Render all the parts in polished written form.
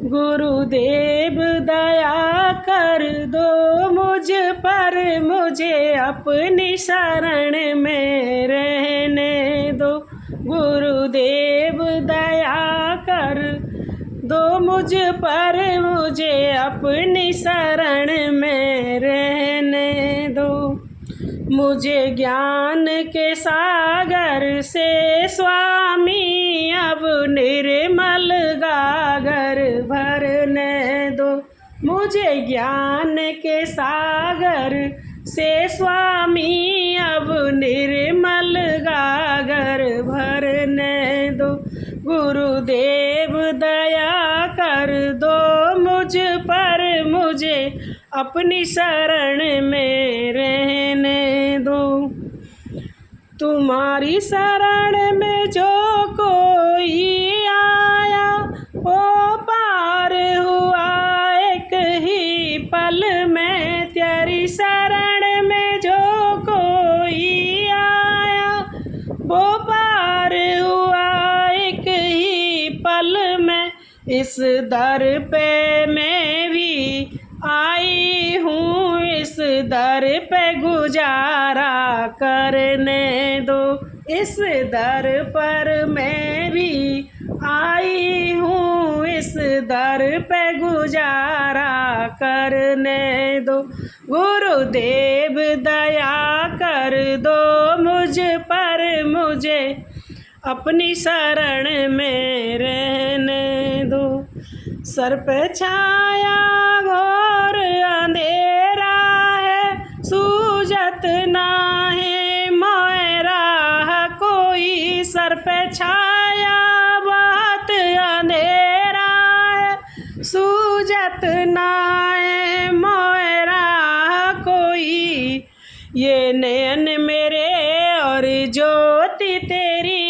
गुरुदेव दया कर दो मुझ पर, मुझे अपनी शरण में रहने दो। गुरुदेव दया कर दो मुझ पर, मुझे अपनी शरण में रहने दो। मुझे ज्ञान के सागर से स्वामी अब निर्मल गागर भरने दो। मुझे ज्ञान के सागर से स्वामी अब निर्मल गागर भरने दो। गुरुदेव दया कर दो मुझ पर, मुझे अपनी शरण में रहने दो। तुम्हारी शरण में जो कोई आया वो पार हुआ एक ही पल में। तेरी शरण में जो कोई आया वो पार हुआ एक ही पल में। इस दर पे मैं भी आई हूँ, इस दर पे गुजारा करने दो। इस दर पर मैं भी आई हूँ, इस दर पे गुजारा करने दो। गुरुदेव दया कर दो मुझ पर, मुझे अपनी शरण में रहने दो। सर पे छाया घोर अंधेरा है, सूझत ना है मोए राह कोई। सर पे छाया बहुत अंधेरा है, सूझत ना है मोए राह कोई। ये नैन मेरे और ज्योति तेरी,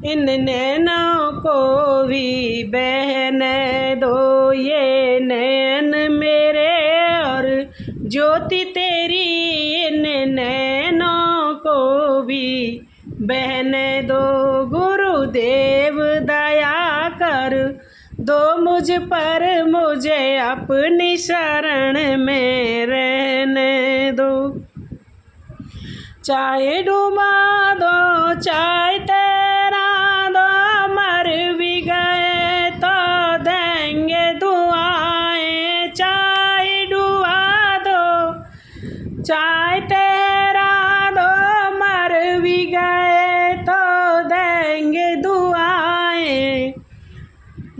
इन नैनों को भी बहने दो। ये नैन मेरे और ज्योति तेरी, इन नैनों को भी बहने दो। गुरुदेव दया कर दो मुझ पर, मुझे अपनी शरण में रहने दो। चाहे डूबा दो चाहे तैरा दो, मर भी गए तो देंगे दुआएं। चाहे डूबा दो चाहे तैरा दो, मर भी गए तो देंगे दुआएं।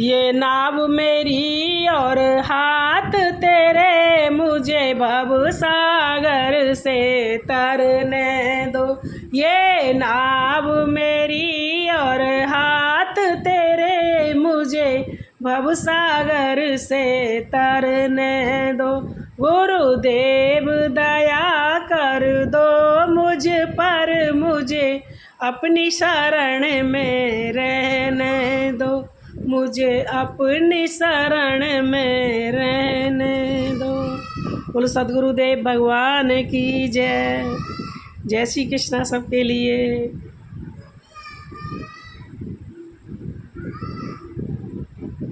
ये नाव मेरी और हाथ तेरे, मुझे भव सागर से तरने दो। ये नाव मेरी और हाथ तेरे, मुझे भव सागर से तरने दो। गुरुदेव दया कर दो मुझ पर, मुझे अपनी शरण में रहने दो। मुझे अपनी शरण में रहने दो। बोलो सद्गुरुदेव भगवान की जय। जय श्री कृष्णा सबके लिए।